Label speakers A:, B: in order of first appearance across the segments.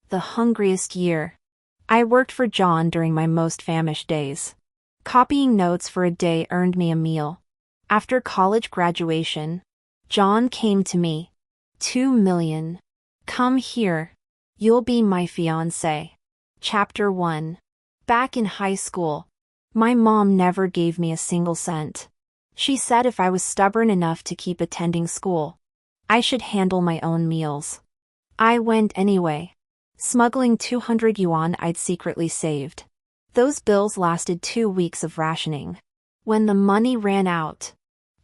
A: The hungriest year. I worked for John during my most famished days. Copying notes for a day earned me a meal. After college graduation, John came to me. 2 million. Come here. You'll be my fiancée. Chapter 1. Back in high school, my mom never gave me a single cent. She said if I was stubborn enough to keep attending school, I should handle my own meals. I went anyway, smuggling 200 yuan I'd secretly saved. Those bills lasted 2 weeks of rationing. When the money ran out,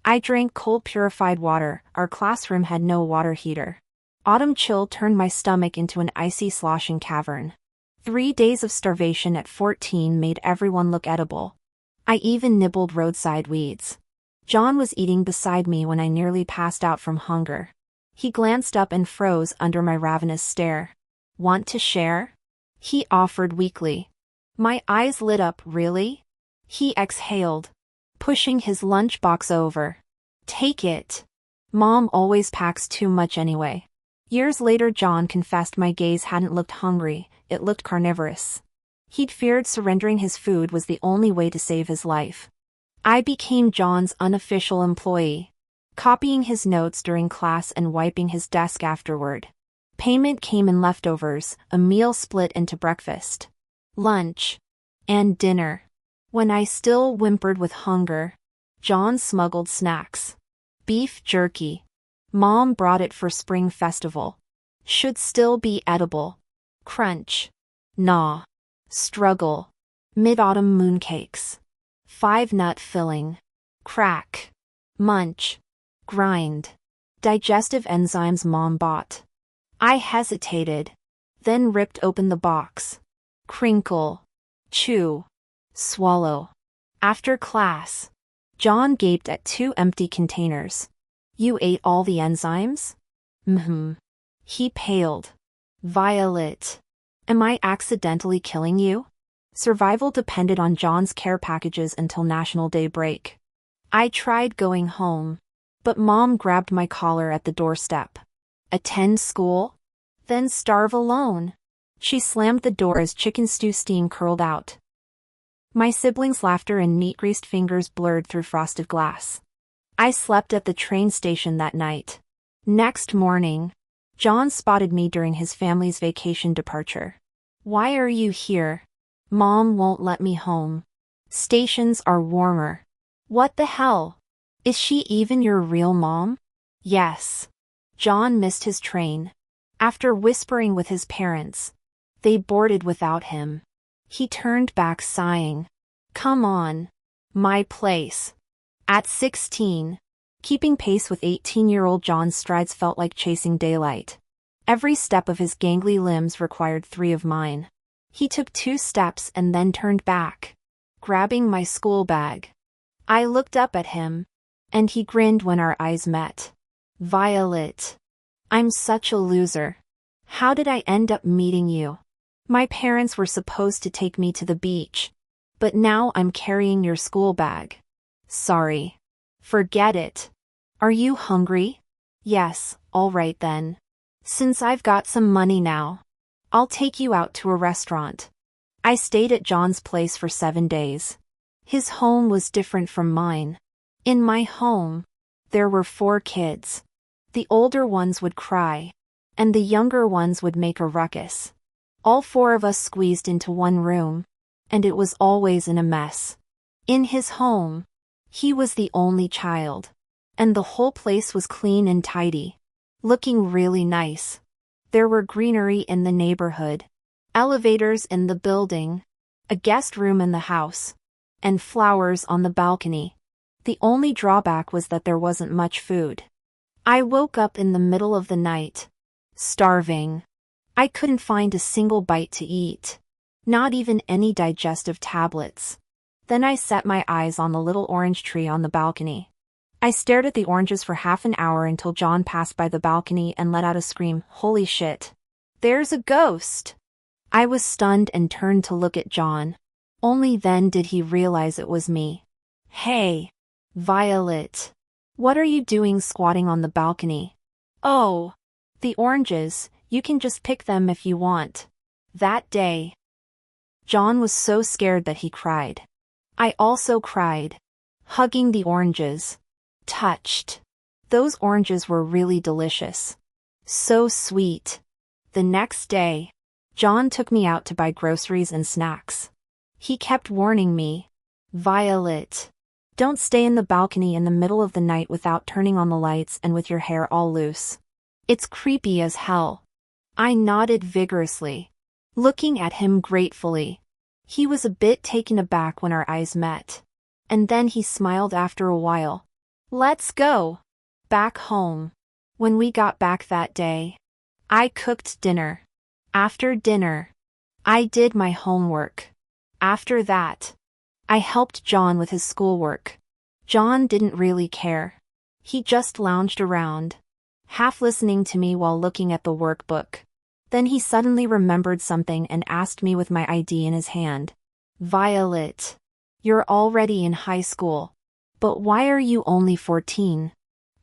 A: I drank cold purified water. Our classroom had no water heater. Autumn chill turned my stomach into an icy sloshing cavern. 3 days of starvation at 14 made everyone look edible. I even nibbled roadside weeds. John was eating beside me when I nearly passed out from hunger. He glanced up and froze under my ravenous stare. Want to share? He offered weakly. My eyes lit up. Really? He exhaled, pushing his lunchbox over. Take it. Mom always packs too much anyway. Years later, John confessed my gaze hadn't looked hungry, it looked carnivorous. He'd feared surrendering his food was the only way to save his life. I became John's unofficial employee, copying his notes during class and wiping his desk afterward. Payment came in leftovers, a meal split into breakfast, lunch, and dinner. When I still whimpered with hunger, John smuggled snacks. Beef jerky. Mom brought it for spring festival. Should still be edible. Crunch. Gnaw. Struggle. Mid-autumn mooncakes. 5-nut filling. Crack. Munch. Grind. Digestive enzymes Mom bought. I hesitated, then ripped open the box. Crinkle. Chew. Swallow. After class, John gaped at 2 empty containers. You ate all the enzymes? He paled. Violet. Am I accidentally killing you? Survival depended on John's care packages until National Day break. I tried going home, but Mom grabbed my collar at the doorstep. Attend school? Then starve alone. She slammed the door as chicken stew steam curled out. My siblings' laughter and meat-greased fingers blurred through frosted glass. I slept at the train station that night. Next morning, John spotted me during his family's vacation departure. Why are you here? Mom won't let me home. Stations are warmer. What the hell? Is she even your real mom? Yes. John missed his train. After whispering with his parents, they boarded without him. He turned back sighing. Come on. My place. At 16, keeping pace with 18-year-old John's strides felt like chasing daylight. Every step of his gangly limbs required 3 of mine. He took 2 steps and then turned back, grabbing my school bag. I looked up at him, and he grinned when our eyes met. Violet. I'm such a loser. How did I end up meeting you? My parents were supposed to take me to the beach, but now I'm carrying your school bag. Sorry. Forget it. Are you hungry? Yes, all right then. Since I've got some money now, I'll take you out to a restaurant. I stayed at John's place for 7 days. His home was different from mine. In my home, there were 4 kids. The older ones would cry, and the younger ones would make a ruckus. All 4 of us squeezed into one room, and it was always in a mess. In his home, he was the only child, and the whole place was clean and tidy, looking really nice. There were greenery in the neighborhood, elevators in the building, a guest room in the house, and flowers on the balcony. The only drawback was that there wasn't much food. I woke up in the middle of the night, starving. I couldn't find a single bite to eat, not even any digestive tablets. Then I set my eyes on the little orange tree on the balcony. I stared at the oranges for half an hour until John passed by the balcony and let out a scream. Holy shit. There's a ghost. I was stunned and turned to look at John. Only then did he realize it was me. Hey, Violet. What are you doing squatting on the balcony? Oh, the oranges, you can just pick them if you want. That day, John was so scared that he cried. I also cried. Hugging the oranges. Touched. Those oranges were really delicious. So sweet. The next day, John took me out to buy groceries and snacks. He kept warning me, Violet, don't stay in the balcony in the middle of the night without turning on the lights and with your hair all loose. It's creepy as hell. I nodded vigorously, looking at him gratefully. He was a bit taken aback when our eyes met. And then he smiled after a while. Let's go. Back home. When we got back that day, I cooked dinner. After dinner, I did my homework. After that, I helped John with his schoolwork. John didn't really care. He just lounged around, half listening to me while looking at the workbook. Then he suddenly remembered something and asked me with my ID in his hand. Violet, you're already in high school. But why are you only 14?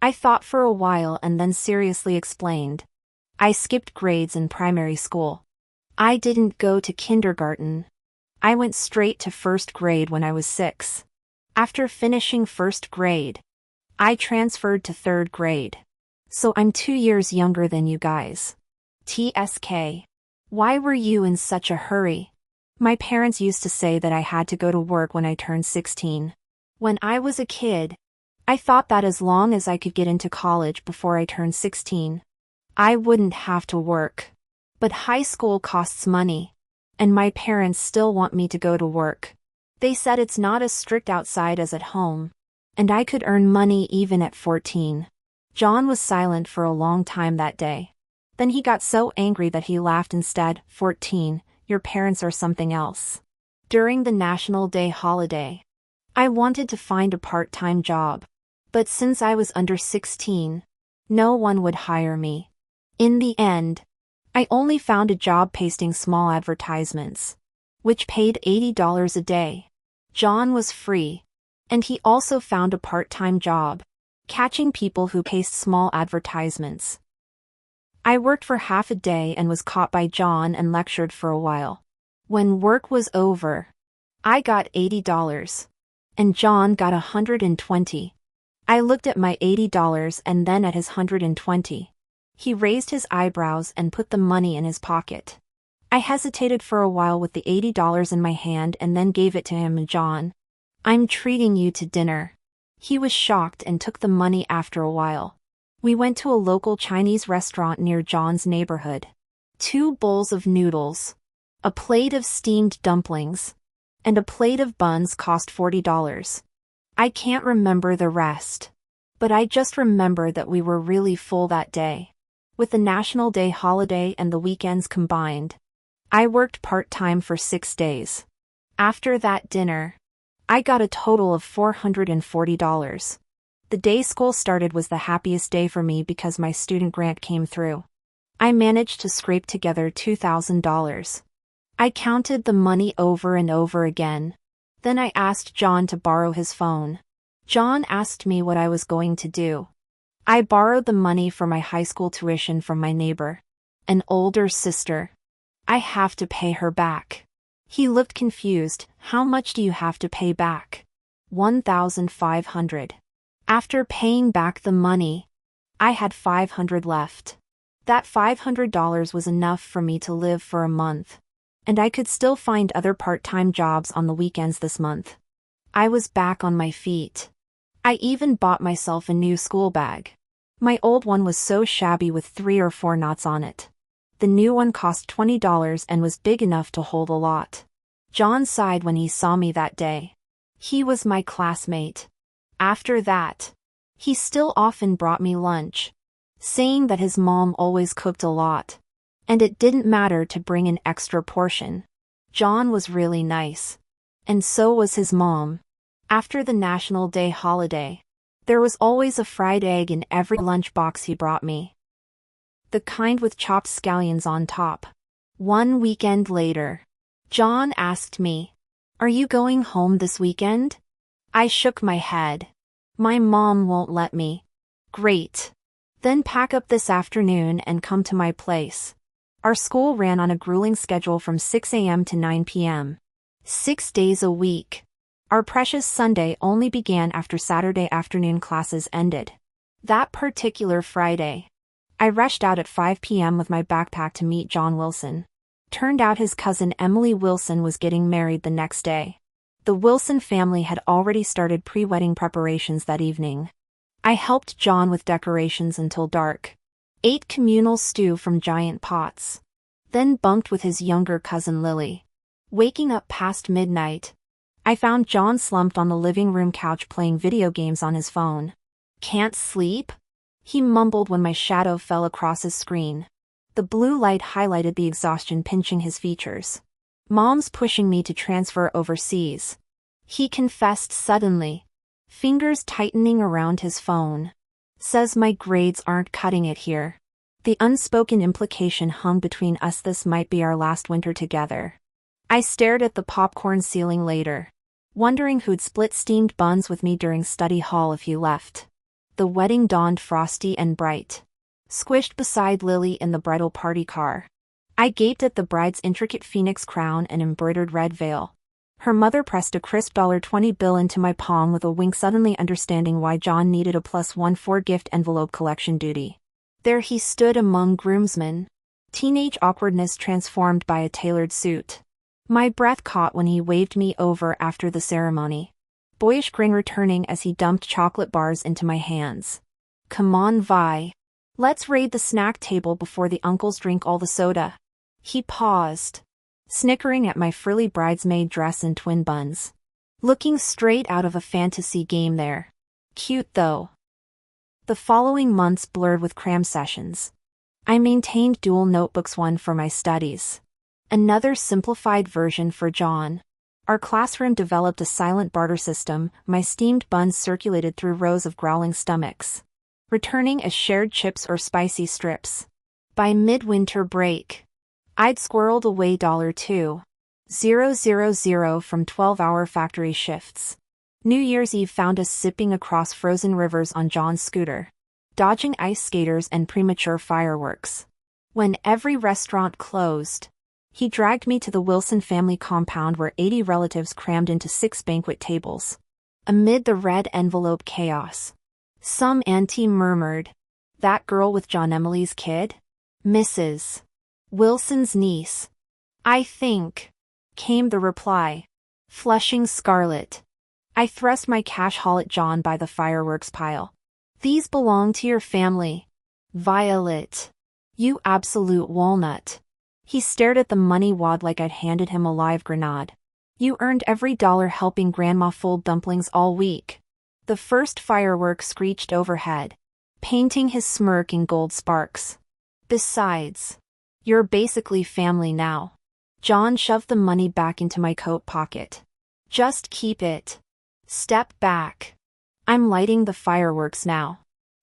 A: I thought for a while and then seriously explained. I skipped grades in primary school. I didn't go to kindergarten. I went straight to first grade when I was 6. After finishing first grade, I transferred to third grade. So I'm 2 years younger than you guys. TSK. Why were you in such a hurry? My parents used to say that I had to go to work when I turned 16. When I was a kid, I thought that as long as I could get into college before I turned 16, I wouldn't have to work. But high school costs money, and my parents still want me to go to work. They said it's not as strict outside as at home, and I could earn money even at 14. John was silent for a long time that day. Then he got so angry that he laughed instead. 14, your parents are something else. During the National Day holiday, I wanted to find a part-time job. But since I was under 16, no one would hire me. In the end, I only found a job pasting small advertisements, which paid $80 a day. John was free, and he also found a part-time job, catching people who paste small advertisements. I worked for half a day and was caught by John and lectured for a while. When work was over, I got $80, and John got $120. I looked at my $80 and then at his $120. He raised his eyebrows and put the money in his pocket. I hesitated for a while with the $80 in my hand and then gave it to him. John, I'm treating you to dinner. He was shocked and took the money after a while. We went to a local Chinese restaurant near John's neighborhood. 2 bowls of noodles, a plate of steamed dumplings, and a plate of buns cost $40. I can't remember the rest, but I just remember that we were really full that day. With the National Day holiday and the weekends combined, I worked part-time for 6 days. After that dinner, I got a total of $440. The day school started was the happiest day for me because my student grant came through. I managed to scrape together $2,000. I counted the money over and over again. Then I asked John to borrow his phone. John asked me what I was going to do. I borrowed the money for my high school tuition from my neighbor, an older sister. I have to pay her back. He looked confused. How much do you have to pay back? $1,500. After paying back the money, I had $500 left. That $500 was enough for me to live for a month. And I could still find other part-time jobs on the weekends this month. I was back on my feet. I even bought myself a new school bag. My old one was so shabby with 3 or 4 knots on it. The new one cost $20 and was big enough to hold a lot. John sighed when he saw me that day. He was my classmate. After that, he still often brought me lunch, saying that his mom always cooked a lot, and it didn't matter to bring an extra portion. John was really nice. And so was his mom. After the National Day holiday, there was always a fried egg in every lunchbox he brought me. The kind with chopped scallions on top. One weekend later, John asked me, "Are you going home this weekend?" I shook my head. My mom won't let me. Great. Then pack up this afternoon and come to my place. Our school ran on a grueling schedule from 6 a.m. to 9 p.m. 6 days a week. Our precious Sunday only began after Saturday afternoon classes ended. That particular Friday, I rushed out at 5 p.m. with my backpack to meet John Wilson. Turned out his cousin Emily Wilson was getting married the next day. The Wilson family had already started pre-wedding preparations that evening. I helped John with decorations until dark. Ate communal stew from giant pots. Then bunked with his younger cousin Lily. Waking up past midnight, I found John slumped on the living room couch playing video games on his phone. "Can't sleep?" he mumbled when my shadow fell across his screen. The blue light highlighted the exhaustion pinching his features. "Mom's pushing me to transfer overseas," he confessed suddenly, fingers tightening around his phone. "Says my grades aren't cutting it here." The unspoken implication hung between us: this might be our last winter together. I stared at the popcorn ceiling later, wondering who'd split steamed buns with me during study hall if he left. The wedding dawned frosty and bright, squished beside Lily in the bridal party car. I gaped at the bride's intricate phoenix crown and embroidered red veil. Her mother pressed a crisp $20 bill into my palm with a wink, suddenly understanding why John needed a +1 for gift envelope collection duty. There he stood among groomsmen, teenage awkwardness transformed by a tailored suit. My breath caught when he waved me over after the ceremony, boyish grin returning as he dumped chocolate bars into my hands. "Come on, Vi. Let's raid the snack table before the uncles drink all the soda." He paused, snickering at my frilly bridesmaid dress and twin buns. Looking straight out of a fantasy game there. Cute though. The following months blurred with cram sessions. I maintained dual notebooks, one for my studies, another simplified version for John. Our classroom developed a silent barter system. My steamed buns circulated through rows of growling stomachs, returning as shared chips or spicy strips. By midwinter break, I'd squirreled away $2,000 from 12-hour factory shifts. New Year's Eve found us zipping across frozen rivers on John's scooter, dodging ice skaters and premature fireworks. When every restaurant closed, he dragged me to the Wilson family compound where 80 relatives crammed into 6 banquet tables. Amid the red envelope chaos, some auntie murmured, "That girl with John Emily's kid? Mrs. Wilson's niece, I think," came the reply, flushing scarlet. I thrust my cash haul at John by the fireworks pile. "These belong to your family, Violet. You absolute walnut." He stared at the money wad like I'd handed him a live grenade. "You earned every dollar helping Grandma fold dumplings all week." The first firework screeched overhead, painting his smirk in gold sparks. "Besides, you're basically family now." John shoved the money back into my coat pocket. "Just keep it. Step back. I'm lighting the fireworks now."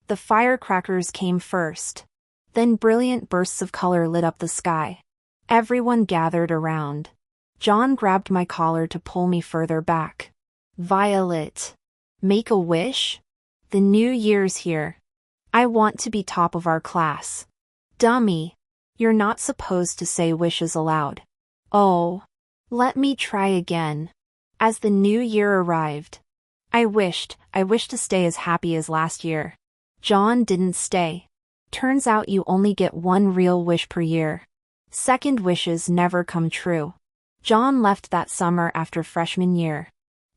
A: The firecrackers came first. Then brilliant bursts of color lit up the sky. Everyone gathered around. John grabbed my collar to pull me further back. "Violet, make a wish? The new year's here. I want to be top of our class." "Dummy. You're not supposed to say wishes aloud." "Oh. Let me try again." As the new year arrived, I wished to stay as happy as last year. John didn't stay. Turns out you only get one real wish per year. Second wishes never come true. John left that summer after freshman year.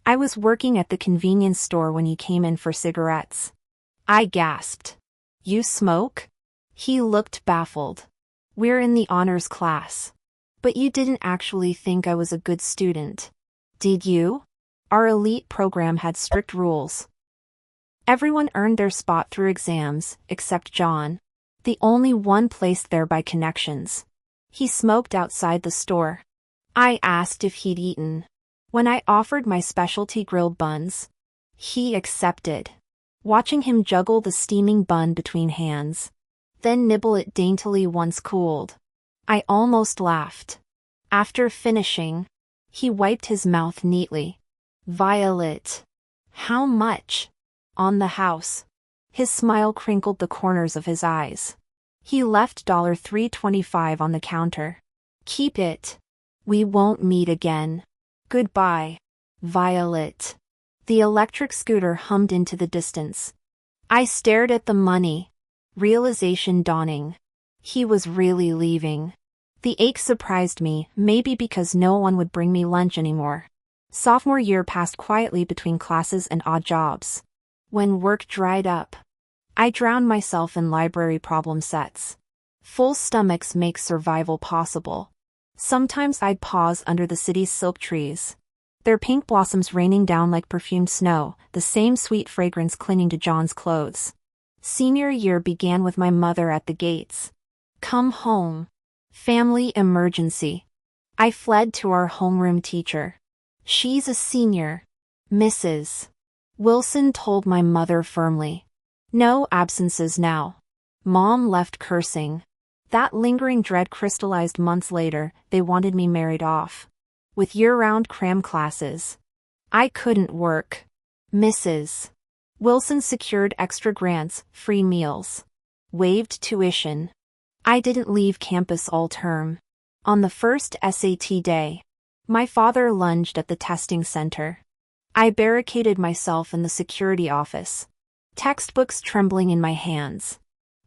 A: I was working at the convenience store when he came in for cigarettes. I gasped. "You smoke?" He looked baffled. "We're in the honors class." "But you didn't actually think I was a good student, did you?" Our elite program had strict rules. Everyone earned their spot through exams, except John, the only one placed there by connections. He smoked outside the store. I asked if he'd eaten. When I offered my specialty grilled buns, he accepted. Watching him juggle the steaming bun between hands, then nibble it daintily once cooled, I almost laughed. After finishing, he wiped his mouth neatly. "Violet, how much?" "On the house." His smile crinkled the corners of his eyes. He left $3.25 on the counter. Keep it. We won't meet again. Goodbye. Violet. The electric scooter hummed into the distance. I stared at the money. Realization dawning. He was really leaving. The ache surprised me, maybe because no one would bring me lunch anymore. Sophomore year passed quietly between classes and odd jobs. When work dried up, I drowned myself in library problem sets. Full stomachs make survival possible. Sometimes I'd pause under the city's silk trees. Their pink blossoms raining down like perfumed snow, the same sweet fragrance clinging to John's clothes. Senior year began with my mother at the gates. Come home. Family emergency. I fled to our homeroom teacher. She's a senior. Mrs. Wilson told my mother firmly. No absences now. Mom left cursing. That lingering dread crystallized months later. They wanted me married off. With year-round cram classes. I couldn't work. Mrs. Wilson secured extra grants, free meals. Waived tuition. I didn't leave campus all term. On the first SAT day, my father lunged at the testing center. I barricaded myself in the security office. Textbooks trembling in my hands.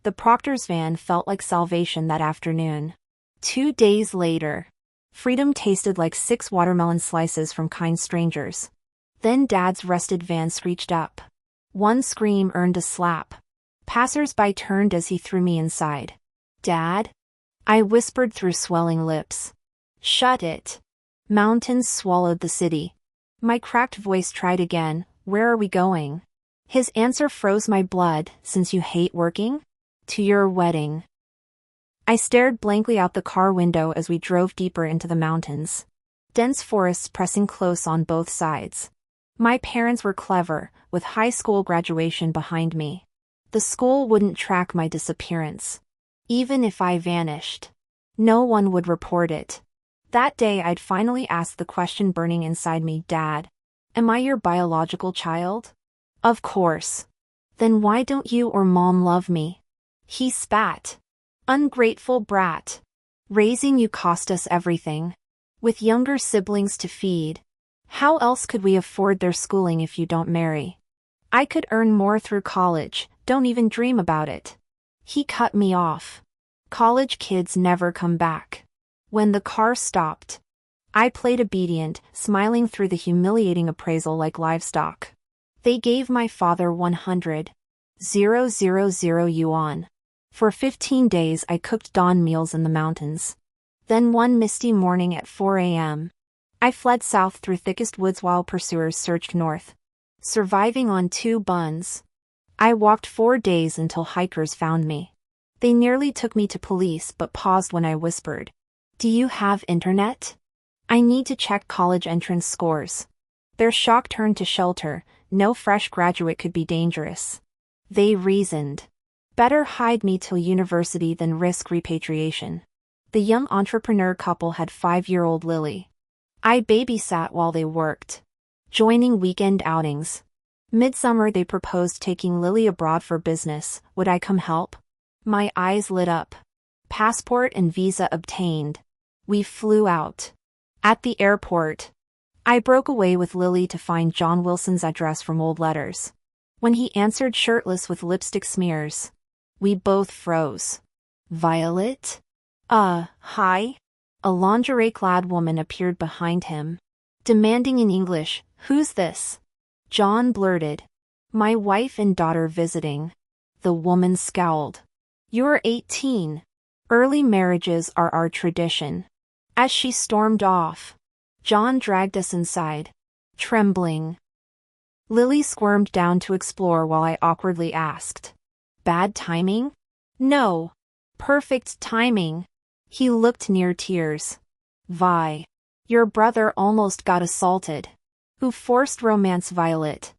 A: The proctor's van felt like salvation that afternoon. 2 days later, freedom tasted like 6 watermelon slices from kind strangers. Then Dad's rested van screeched up. One scream earned a slap. Passers-by turned as he threw me inside. Dad? I whispered through swelling lips. Shut it. Mountains swallowed the city. My cracked voice tried again. Where are we going? His answer froze my blood. Since you hate working? To your wedding. I stared blankly out the car window as we drove deeper into the mountains. Dense forests pressing close on both sides. My parents were clever, with high school graduation behind me. The school wouldn't track my disappearance. Even if I vanished, no one would report it. That day I'd finally asked the question burning inside me. Dad, am I your biological child? Of course. Then why don't you or Mom love me? He spat. Ungrateful brat. Raising you cost us everything. With younger siblings to feed. How else could we afford their schooling if you don't marry? I could earn more through college, don't even dream about it. He cut me off. College kids never come back. When the car stopped, I played obedient, smiling through the humiliating appraisal like livestock. They gave my father 100,000 yuan. For 15 days I cooked dawn meals in the mountains. Then one misty morning at 4 a.m., I fled south through thickest woods while pursuers surged north. Surviving on 2 buns. I walked 4 days until hikers found me. They nearly took me to police but paused when I whispered, "Do you have internet? I need to check college entrance scores." Their shock turned to shelter. No fresh graduate could be dangerous. They reasoned. Better hide me till university than risk repatriation. The young entrepreneur couple had 5-year-old Lily. I babysat while they worked. Joining weekend outings. Midsummer they proposed taking Lily abroad for business. Would I come help? My eyes lit up. Passport and visa obtained. We flew out. At the airport, I broke away with Lily to find John Wilson's address from old letters. When he answered shirtless with lipstick smears, we both froze. Violet? Hi? A lingerie-clad woman appeared behind him. Demanding in English, "Who's this?" John blurted, "My wife and daughter visiting." The woman scowled. "You're 18. Early marriages are our tradition." As she stormed off, John dragged us inside, trembling. Lily squirmed down to explore while I awkwardly asked, "Bad timing?" "No. Perfect timing." He looked near tears. "Vi, your brother almost got assaulted." "Who forced romance, Violet?"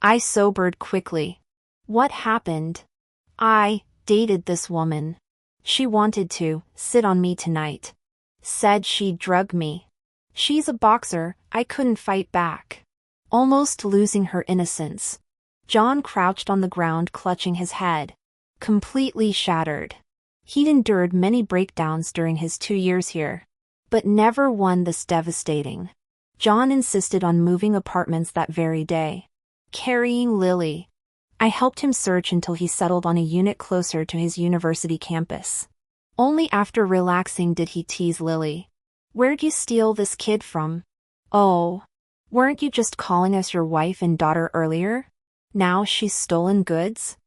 A: I sobered quickly. "What happened?" "I dated this woman. She wanted to sit on me tonight. Said she'd drug me. She's a boxer." I couldn't fight back. Almost losing her innocence. John crouched on the ground clutching his head. Completely shattered. He'd endured many breakdowns during his 2 years here, but never one this devastating. John insisted on moving apartments that very day. Carrying Lily, I helped him search until he settled on a unit closer to his university campus. Only after relaxing did he tease Lily. "Where'd you steal this kid from? Oh, weren't you just calling us your wife and daughter earlier? Now she's stolen goods?"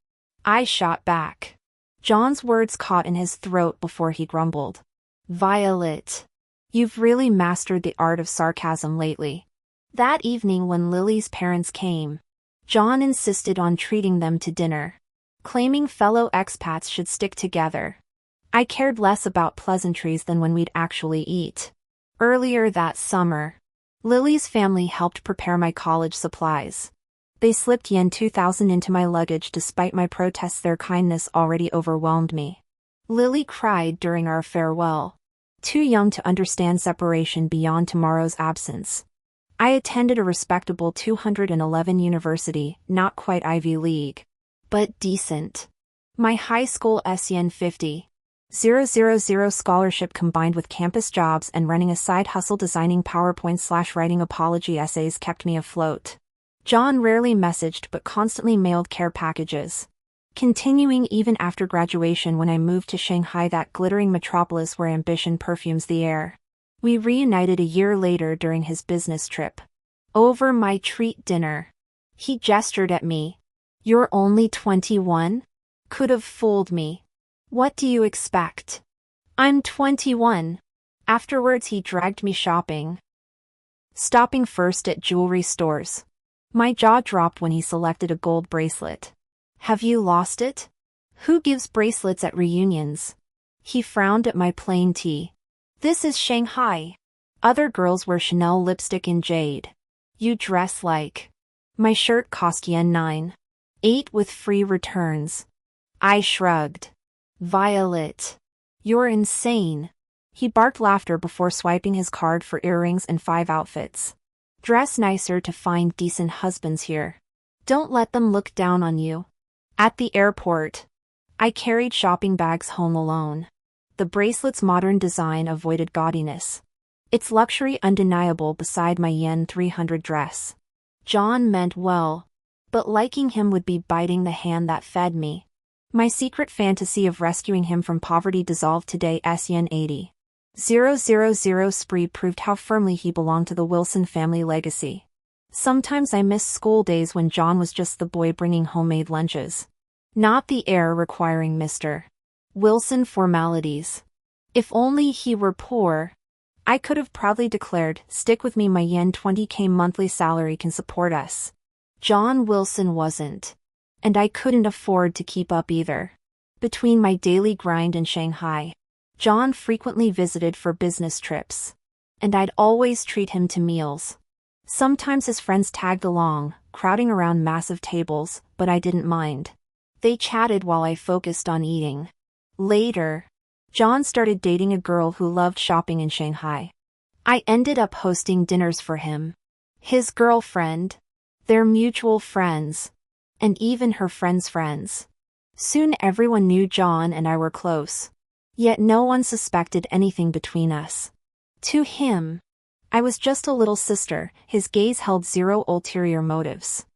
A: I shot back. John's words caught in his throat before he grumbled. "Violet, you've really mastered the art of sarcasm lately." That evening when Lily's parents came, John insisted on treating them to dinner, claiming fellow expats should stick together. I cared less about pleasantries than when we'd actually eat. Earlier that summer, Lily's family helped prepare my college supplies. They slipped yen 2,000 into my luggage despite my protests. Their kindness already overwhelmed me. Lily cried during our farewell, too young to understand separation beyond tomorrow's absence. I attended a respectable 211 university, not quite Ivy League, but decent. My high school SEN 50,000 scholarship combined with campus jobs and running a side hustle designing PowerPoints/writing apology essays kept me afloat. John rarely messaged but constantly mailed care packages, continuing even after graduation when I moved to Shanghai, that glittering metropolis where ambition perfumes the air. We reunited a year later during his business trip. Over my treat dinner, he gestured at me. "You're only 21? Could have fooled me. What do you expect? I'm 21. Afterwards he dragged me shopping, stopping first at jewelry stores. My jaw dropped when he selected a gold bracelet. "Have you lost it? Who gives bracelets at reunions?" He frowned at my plain tee. "This is Shanghai. Other girls wear Chanel lipstick in jade. You dress like..." My shirt cost yen 9.8 with free returns. I shrugged. "Violet, you're insane." He barked laughter before swiping his card for earrings and 5 outfits. "Dress nicer to find decent husbands here. Don't let them look down on you." At the airport, I carried shopping bags home alone. The bracelet's modern design avoided gaudiness, its luxury undeniable beside my yen 300 dress. John meant well, but liking him would be biting the hand that fed me. My secret fantasy of rescuing him from poverty dissolved today. Yen 80,000 spree proved how firmly he belonged to the Wilson family legacy. Sometimes I missed school days when John was just the boy bringing homemade lunches, not the heir requiring Mr. Wilson formalities. If only he were poor, I could have proudly declared, "Stick with me, my yen 20K monthly salary can support us." John Wilson wasn't, and I couldn't afford to keep up either. Between my daily grind in Shanghai, John frequently visited for business trips, and I'd always treat him to meals. Sometimes his friends tagged along, crowding around massive tables, but I didn't mind. They chatted while I focused on eating. Later, John started dating a girl who loved shopping in Shanghai. I ended up hosting dinners for him, his girlfriend, their mutual friends, and even her friends' friends. Soon everyone knew John and I were close, yet no one suspected anything between us. To him, I was just a little sister. His gaze held zero ulterior motives.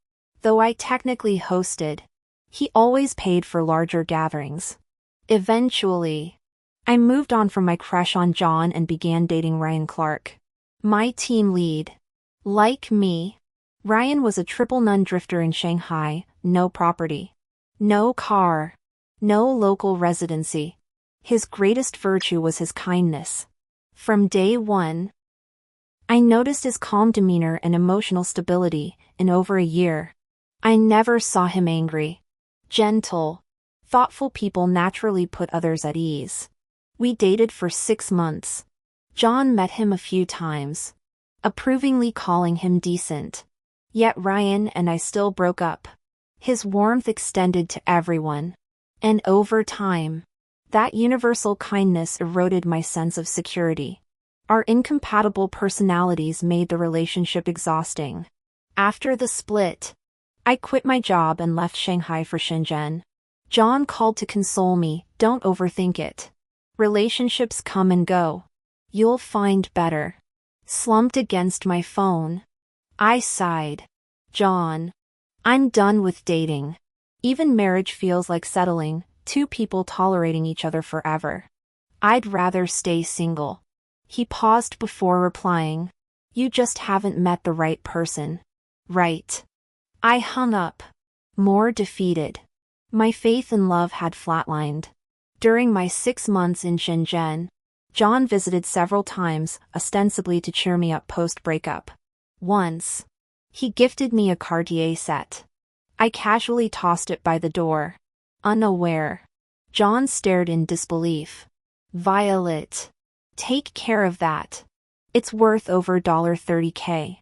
A: Though I technically hosted, he always paid for larger gatherings. Eventually, I moved on from my crush on John and began dating Ryan Clark, my team lead. Like me, Ryan was a triple nun drifter in Shanghai, no property, no car, no local residency. His greatest virtue was his kindness. From day one, I noticed his calm demeanor and emotional stability. In over a year, I never saw him angry. Gentle, thoughtful people naturally put others at ease. We dated for 6 months. John met him a few times, approvingly calling him decent. Yet Ryan and I still broke up. His warmth extended to everyone. And over time, that universal kindness eroded my sense of security. Our incompatible personalities made the relationship exhausting. After the split, I quit my job and left Shanghai for Shenzhen. John called to console me, don't overthink it. Relationships come and go. You'll find better. Slumped against my phone. I sighed. John. I'm done with dating. Even marriage feels like settling, two people tolerating each other forever. I'd rather stay single. He paused before replying. You just haven't met the right person. Right. I hung up. More defeated. My faith in love had flatlined. During my 6 months in Shenzhen, John visited several times, ostensibly to cheer me up post-breakup. Once, he gifted me a Cartier set. I casually tossed it by the door. Unaware. John stared in disbelief. Violet. Take care of that. It's worth over $30K.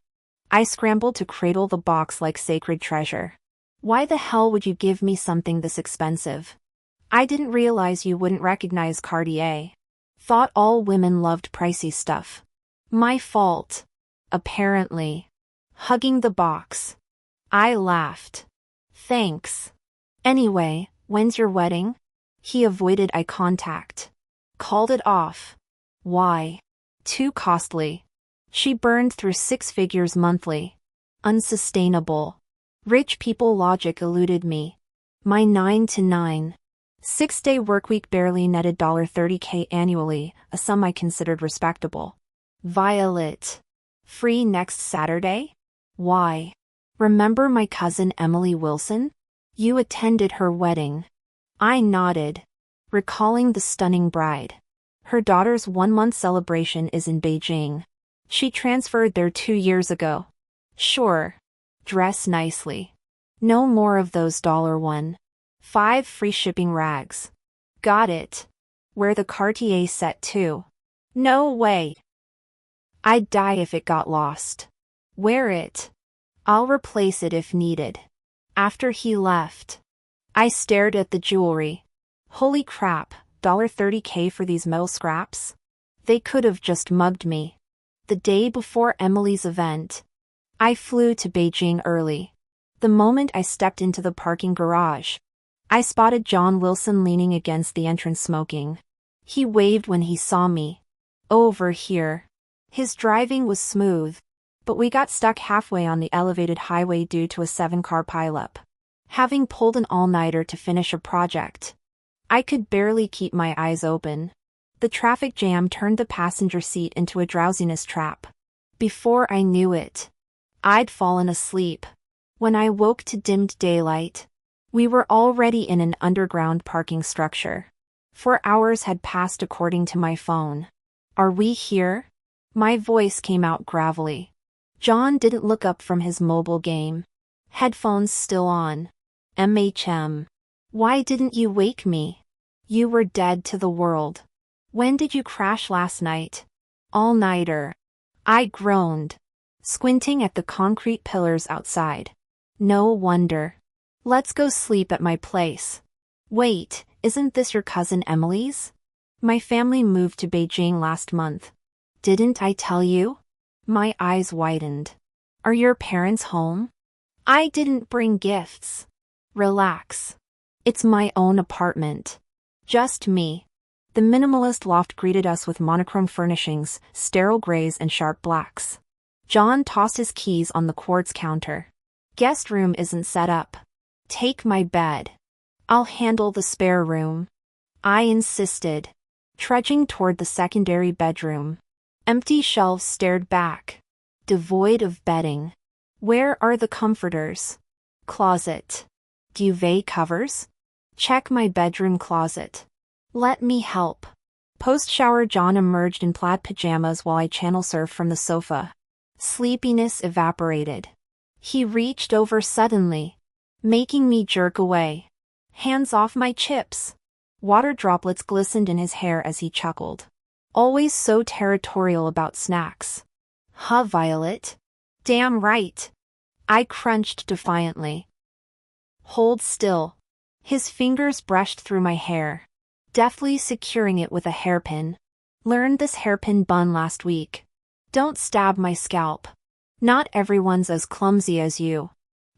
A: I scrambled to cradle the box like sacred treasure. Why the hell would you give me something this expensive? I didn't realize you wouldn't recognize Cartier. Thought all women loved pricey stuff. My fault. Apparently. Hugging the box. I laughed. Thanks. Anyway, when's your wedding? He avoided eye contact. Called it off. Why? Too costly. She burned through 6 figures monthly. Unsustainable. Rich people logic eluded me. My 9 to 9. 6-day workweek barely netted $30K annually, a sum I considered respectable. Violet. Free next Saturday? Why? Remember my cousin Emily Wilson? You attended her wedding. I nodded, recalling the stunning bride. Her daughter's 1-month celebration is in Beijing. She transferred there 2 years ago. Sure. Dress nicely. No more of those $1.5 free shipping rags. Got it. Wear the Cartier set too. No way. I'd die if it got lost. Wear it. I'll replace it if needed. After he left, I stared at the jewelry. Holy crap, $30K for these metal scraps? They could have just mugged me. The day before Emily's event, I flew to Beijing early. The moment I stepped into the parking garage, I spotted John Wilson leaning against the entrance smoking. He waved when he saw me. Over here. His driving was smooth, but we got stuck halfway on the elevated highway due to a 7-car pileup. Having pulled an all-nighter to finish a project, I could barely keep my eyes open. The traffic jam turned the passenger seat into a drowsiness trap. Before I knew it, I'd fallen asleep. When I woke to dimmed daylight, we were already in an underground parking structure. 4 hours had passed according to my phone. Are we here? My voice came out gravelly. John didn't look up from his mobile game. Headphones still on. MHM. Why didn't you wake me? You were dead to the world. When did you crash last night? All-nighter. I groaned, squinting at the concrete pillars outside. No wonder. Let's go sleep at my place. Wait, isn't this your cousin Emily's? My family moved to Beijing last month. Didn't I tell you? My eyes widened. Are your parents home? I didn't bring gifts. Relax. It's my own apartment. Just me. The minimalist loft greeted us with monochrome furnishings, sterile grays and sharp blacks. John tossed his keys on the quartz counter. Guest room isn't set up. Take my bed. I'll handle the spare room. I insisted, trudging toward the secondary bedroom. Empty shelves stared back, devoid of bedding. Where are the comforters? Closet. Duvet covers? Check my bedroom closet. Let me help. Post-shower John emerged in plaid pajamas while I channel surfed from the sofa. Sleepiness evaporated. He reached over suddenly, making me jerk away. Hands off my chips. Water droplets glistened in his hair as he chuckled. Always so territorial about snacks. Huh, Violet? Damn right. I crunched defiantly. Hold still. His fingers brushed through my hair, deftly securing it with a hairpin. Learned this hairpin bun last week. Don't stab my scalp. Not everyone's as clumsy as you.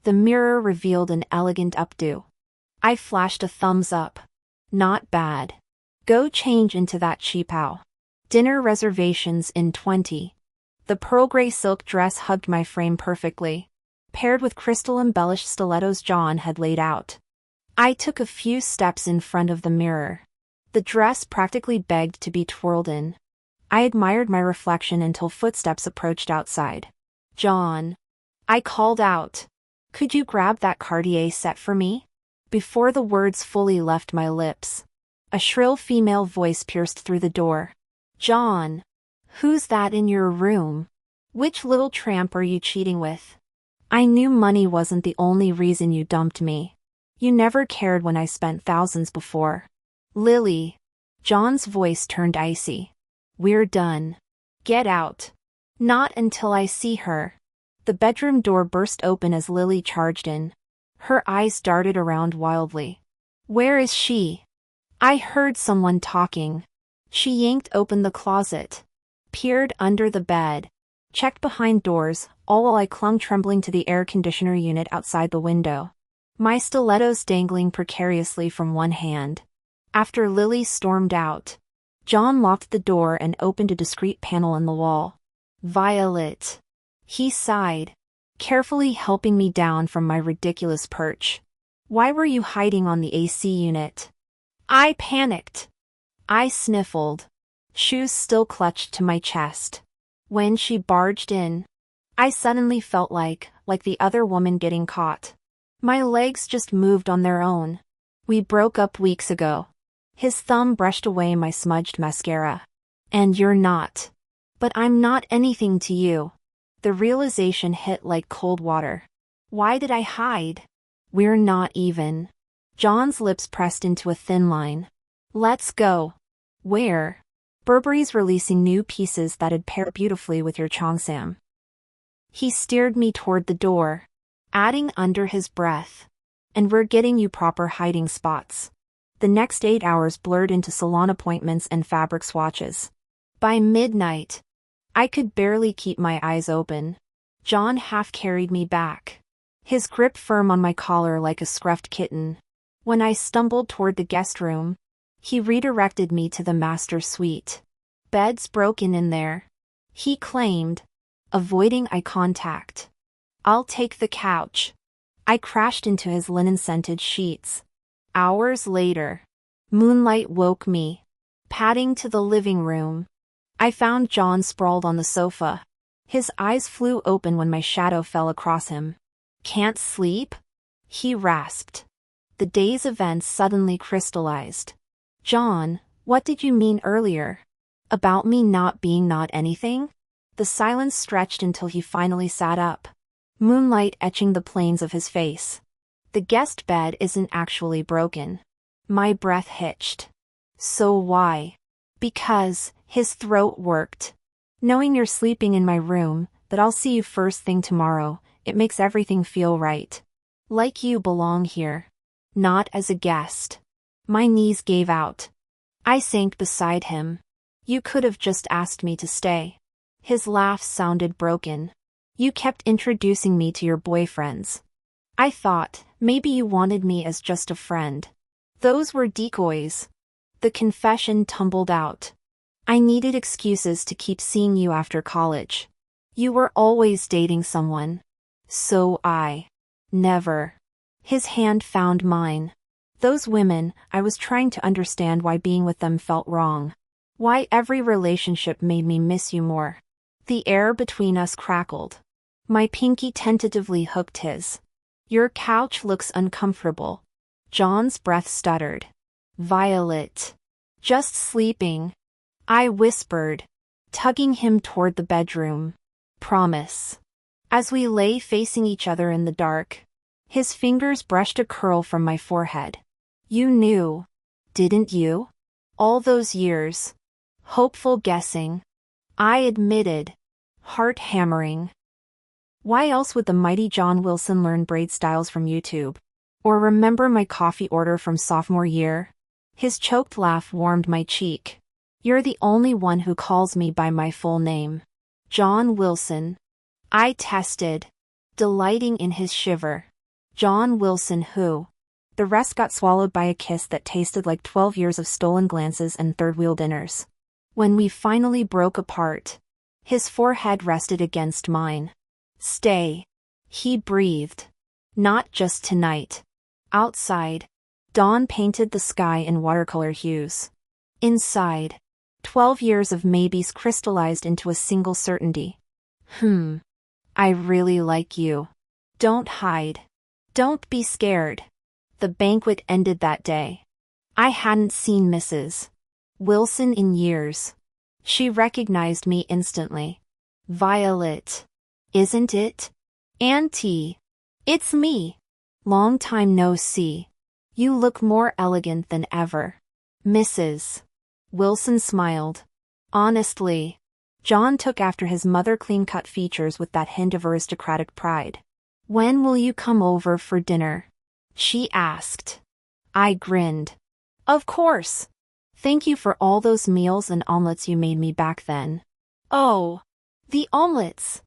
A: The mirror revealed an elegant updo. I flashed a thumbs up. Not bad. Go change into that cheapo. Dinner reservations in 20. The pearl gray silk dress hugged my frame perfectly, paired with crystal-embellished stilettos John had laid out. I took a few steps in front of the mirror. The dress practically begged to be twirled in. I admired my reflection until footsteps approached outside. John. I called out. Could you grab that Cartier set for me? Before the words fully left my lips, a shrill female voice pierced through the door. John. Who's that in your room? Which little tramp are you cheating with? I knew money wasn't the only reason you dumped me. You never cared when I spent thousands before. Lily. John's voice turned icy. We're done. Get out. Not until I see her. The bedroom door burst open as Lily charged in. Her eyes darted around wildly. Where is she? I heard someone talking. She yanked open the closet, peered under the bed, checked behind doors, all while I clung trembling to the air conditioner unit outside the window, my stilettos dangling precariously from one hand. After Lily stormed out, John locked the door and opened a discreet panel in the wall. Violet. He sighed, carefully helping me down from my ridiculous perch. Why were you hiding on the AC unit? I panicked. I sniffled, shoes still clutched to my chest. When she barged in, I suddenly felt like the other woman getting caught. My legs just moved on their own. We broke up weeks ago. His thumb brushed away my smudged mascara. And you're not. But I'm not anything to you. The realization hit like cold water. Why did I hide? We're not even. John's lips pressed into a thin line. Let's go. Where? Burberry's releasing new pieces that'd pair beautifully with your cheongsam. He steered me toward the door, adding under his breath. And we're getting you proper hiding spots. The next 8 hours blurred into salon appointments and fabric swatches. By midnight, I could barely keep my eyes open. John half carried me back, his grip firm on my collar like a scruffed kitten. When I stumbled toward the guest room, he redirected me to the master suite. Bed's broken in there, he claimed, avoiding eye contact. I'll take the couch. I crashed into his linen-scented sheets. Hours later, moonlight woke me. Padding to the living room, I found John sprawled on the sofa. His eyes flew open when my shadow fell across him. Can't sleep? He rasped. The day's events suddenly crystallized. John, what did you mean earlier? About me not being not anything? The silence stretched until he finally sat up, moonlight etching the planes of his face. The guest bed isn't actually broken. My breath hitched. So why? Because his throat worked. Knowing you're sleeping in my room, that I'll see you first thing tomorrow, it makes everything feel right. Like you belong here. Not as a guest. My knees gave out. I sank beside him. You could have just asked me to stay. His laugh sounded broken. You kept introducing me to your boyfriends. I thought, maybe you wanted me as just a friend. Those were decoys. The confession tumbled out. I needed excuses to keep seeing you after college. You were always dating someone. So I. Never. His hand found mine. Those women, I was trying to understand why being with them felt wrong. Why every relationship made me miss you more. The air between us crackled. My pinky tentatively hooked his. Your couch looks uncomfortable. John's breath stuttered. Violet. Just sleeping. I whispered, tugging him toward the bedroom. Promise. As we lay facing each other in the dark, his fingers brushed a curl from my forehead. You knew, didn't you? All those years. Hopeful guessing. I admitted. Heart hammering. Why else would the mighty John Wilson learn braid styles from YouTube? Or remember my coffee order from sophomore year? His choked laugh warmed my cheek. You're the only one who calls me by my full name. John Wilson. I tested, delighting in his shiver. John Wilson who? The rest got swallowed by a kiss that tasted like 12 years of stolen glances and third-wheel dinners. When we finally broke apart, his forehead rested against mine. Stay. He breathed. Not just tonight. Outside, dawn painted the sky in watercolor hues. Inside, 12 years of maybes crystallized into a single certainty. I really like you. Don't hide. Don't be scared. The banquet ended that day. I hadn't seen Mrs. Wilson in years. She recognized me instantly. Violet. Isn't it? Auntie. It's me. Long time no see. You look more elegant than ever. Mrs. Wilson smiled. Honestly, John took after his mother clean-cut features with that hint of aristocratic pride. When will you come over for dinner? She asked. I grinned. Of course. Thank you for all those meals and omelets you made me back then. Oh, the omelets.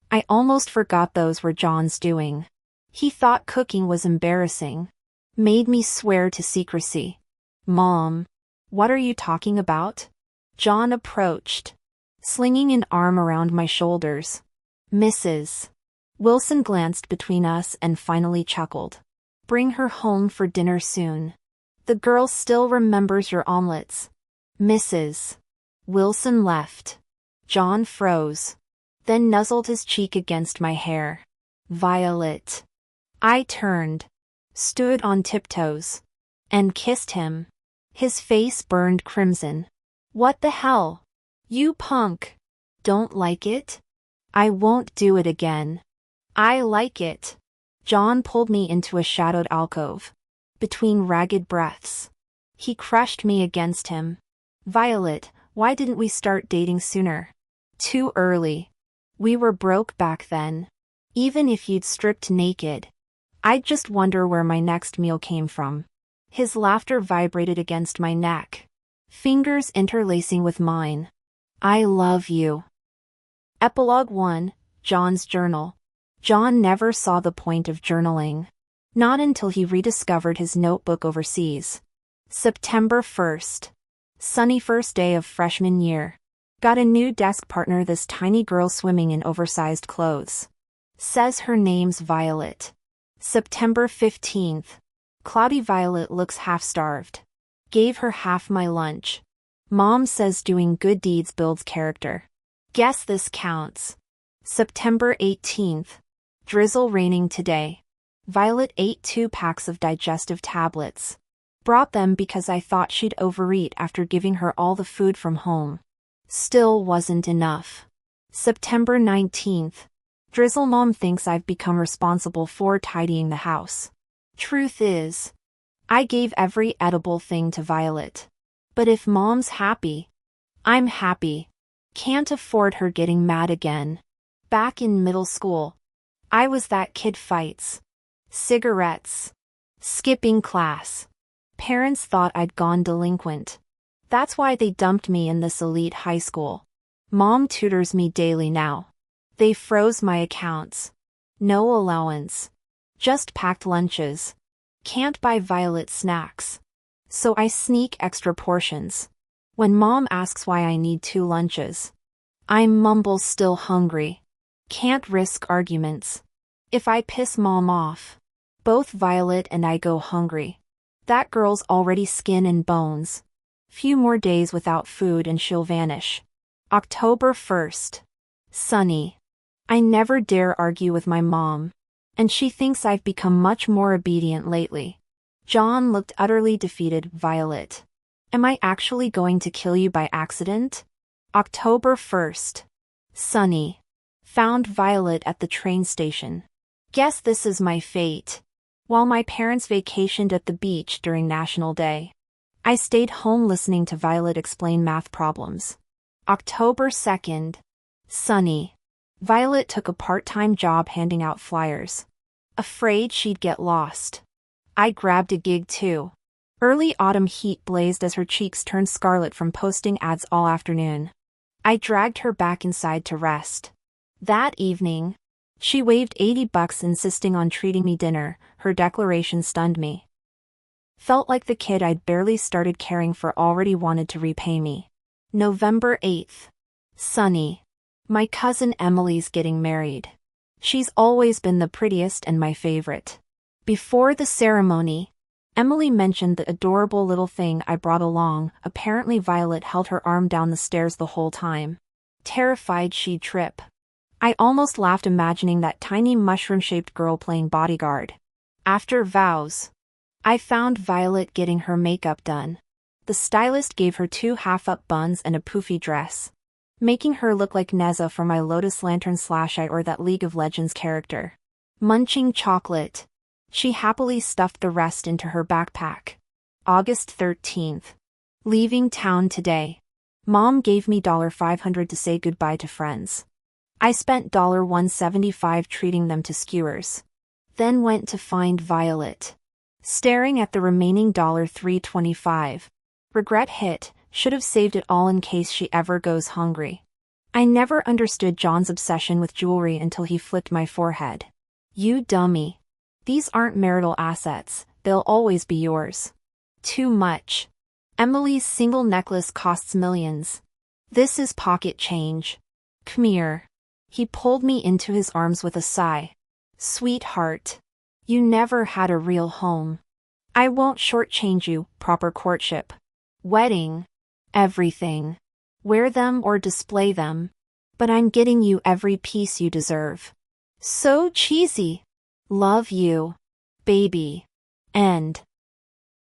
A: I almost forgot those were John's doing. He thought cooking was embarrassing. Made me swear to secrecy. Mom, what are you talking about? John approached, slinging an arm around my shoulders. Mrs. Wilson glanced between us and finally chuckled. Bring her home for dinner soon. The girl still remembers your omelets. Mrs. Wilson left. John froze, then nuzzled his cheek against my hair. Violet. I turned, stood on tiptoes, and kissed him. His face burned crimson. What the hell? You punk. Don't like it? I won't do it again. I like it. John pulled me into a shadowed alcove. Between ragged breaths, he crushed me against him. Violet, why didn't we start dating sooner? Too early. We were broke back then. Even if you'd stripped naked, I'd just wonder where my next meal came from. His laughter vibrated against my neck, fingers interlacing with mine. I love you. Epilogue 1, John's Journal. John never saw the point of journaling. Not until he rediscovered his notebook overseas. September 1st. Sunny first day of freshman year. Got a new desk partner, this tiny girl swimming in oversized clothes. Says her name's Violet. September 15th. Cloudy Violet looks half-starved. Gave her half my lunch. Mom says doing good deeds builds character. Guess this counts. September 18th. Drizzle raining today. Violet ate 2 packs of digestive tablets. Brought them because I thought she'd overeat after giving her all the food from home. Still wasn't enough. September 19th. Drizzle mom thinks I've become responsible for tidying the house. Truth is, I gave every edible thing to Violet. But if mom's happy, I'm happy. Can't afford her getting mad again. Back in middle school, I was that kid fights. Cigarettes. Skipping class. Parents thought I'd gone delinquent. That's why they dumped me in this elite high school. Mom tutors me daily now. They froze my accounts. No allowance. Just packed lunches. Can't buy Violet snacks. So I sneak extra portions. When mom asks why I need 2 lunches, I mumble still hungry. Can't risk arguments. If I piss mom off, both Violet and I go hungry. That girl's already skin and bones. Few more days without food and she'll vanish. October 1st. Sunny. I never dare argue with my mom, and she thinks I've become much more obedient lately. John looked utterly defeated. Violet. Am I actually going to kill you by accident? October 1st. Sunny. Found Violet at the train station. Guess this is my fate. While my parents vacationed at the beach during National Day, I stayed home listening to Violet explain math problems. October 2nd. Sunny. Violet took a part-time job handing out flyers. Afraid she'd get lost. I grabbed a gig too. Early autumn heat blazed as her cheeks turned scarlet from posting ads all afternoon. I dragged her back inside to rest. That evening, she waved $80 insisting on treating me dinner. Her declaration stunned me. Felt like the kid I'd barely started caring for already wanted to repay me. November 8th. Sunny. My cousin Emily's getting married. She's always been the prettiest and my favorite. Before the ceremony, Emily mentioned the adorable little thing I brought along. Apparently Violet held her arm down the stairs the whole time, terrified she'd trip. I almost laughed imagining that tiny mushroom-shaped girl playing bodyguard. After vows, I found Violet getting her makeup done. The stylist gave her 2 half-up buns and a poofy dress, making her look like Neza from My Lotus Lantern / or that League of Legends character. Munching chocolate, she happily stuffed the rest into her backpack. August 13th. Leaving town today. Mom gave me $500 to say goodbye to friends. I spent $175 treating them to skewers. Then went to find Violet. Staring at the remaining $325. Regret hit, should have saved it all in case she ever goes hungry. I never understood John's obsession with jewelry until he flicked my forehead. You dummy. These aren't marital assets, they'll always be yours. Too much. Emily's single necklace costs millions. This is pocket change. Come here. He pulled me into his arms with a sigh. Sweetheart. You never had a real home. I won't shortchange you. Proper courtship. Wedding. Everything. Wear them or display them. But I'm getting you every piece you deserve. So cheesy. Love you. Baby. End.